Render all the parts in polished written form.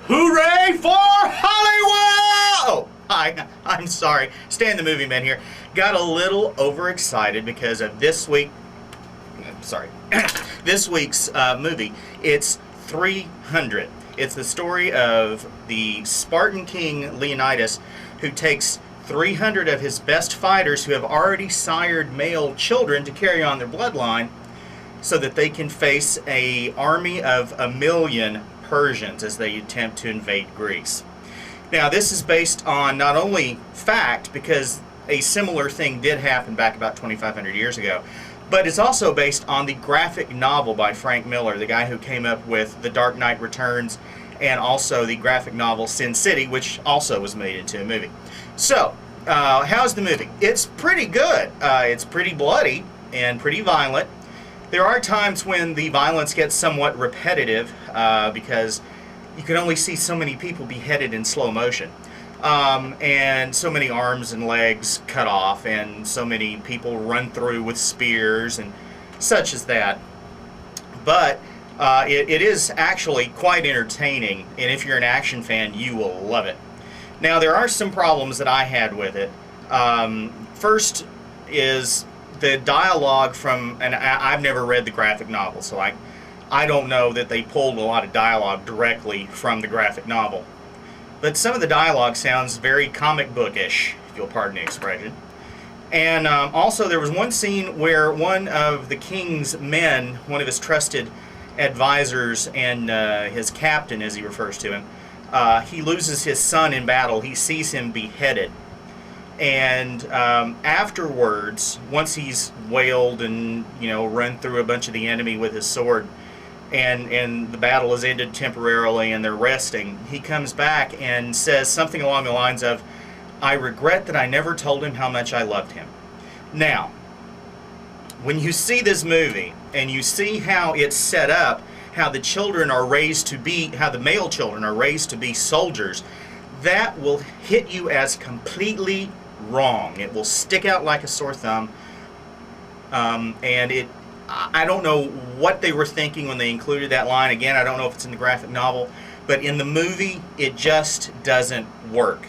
Hooray for Hollywood! Oh, hi, I'm sorry. Stan the Movie Man here. Got a little overexcited because of this week's movie. It's 300. It's the story of the Spartan king Leonidas, who takes 300 of his best fighters who have already sired male children to carry on their bloodline so that they can face an army of 1,000,000 Persians as they attempt to invade Greece. Now, this is based on not only fact, because a similar thing did happen back about 2,500 years ago, but it's also based on the graphic novel by Frank Miller, the guy who came up with The Dark Knight Returns and also the graphic novel Sin City, which also was made into a movie. So, how's the movie? It's pretty good. It's pretty bloody and pretty violent. There are times when the violence gets somewhat repetitive because you can only see so many people beheaded in slow motion. And so many arms and legs cut off, and so many people run through with spears and such as that. But it is actually quite entertaining, and if you're an action fan, you will love it. Now, there are some problems that I had with it. First is the dialogue from, and I've never read the graphic novel, so I don't know that they pulled a lot of dialogue directly from the graphic novel. But some of the dialogue sounds very comic bookish, if you'll pardon the expression. And also there was one scene where one of the king's men, one of his trusted advisors and his captain, as he refers to him, he loses his son in battle. He sees him beheaded. And afterwards, once he's wailed and run through a bunch of the enemy with his sword, and the battle is ended temporarily and they're resting, he comes back and says something along the lines of, "I regret that I never told him how much I loved him." Now, when you see this movie and you see how it's set up, how the children are raised to be, how the male children are raised to be soldiers, that will hit you as completely wrong. It will stick out like a sore thumb. And I don't know what they were thinking when they included that line. Again, I don't know if it's in the graphic novel, but in the movie, it just doesn't work.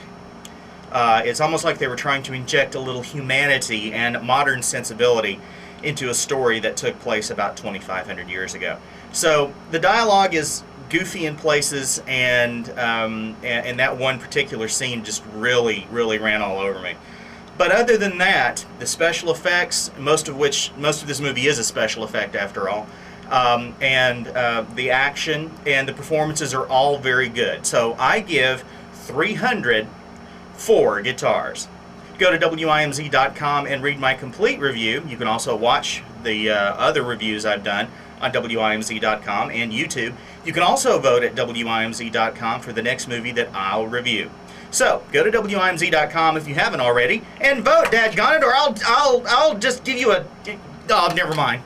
It's almost like they were trying to inject a little humanity and modern sensibility into a story that took place about 2,500 years ago. So the dialogue is goofy in places, and that one particular scene just really ran all over me. But other than that, the special effects, most of this movie is a special effect after all, and the action and the performances are all very good. So I give 300 for guitars. Go to WIMZ.com and read my complete review. You can also watch the other reviews I've done on WIMZ.com and YouTube. You can also vote at WIMZ.com for the next movie that I'll review. So, go to WIMZ.com if you haven't already, and vote, dadgone it, or I'll just give you a... Oh, never mind.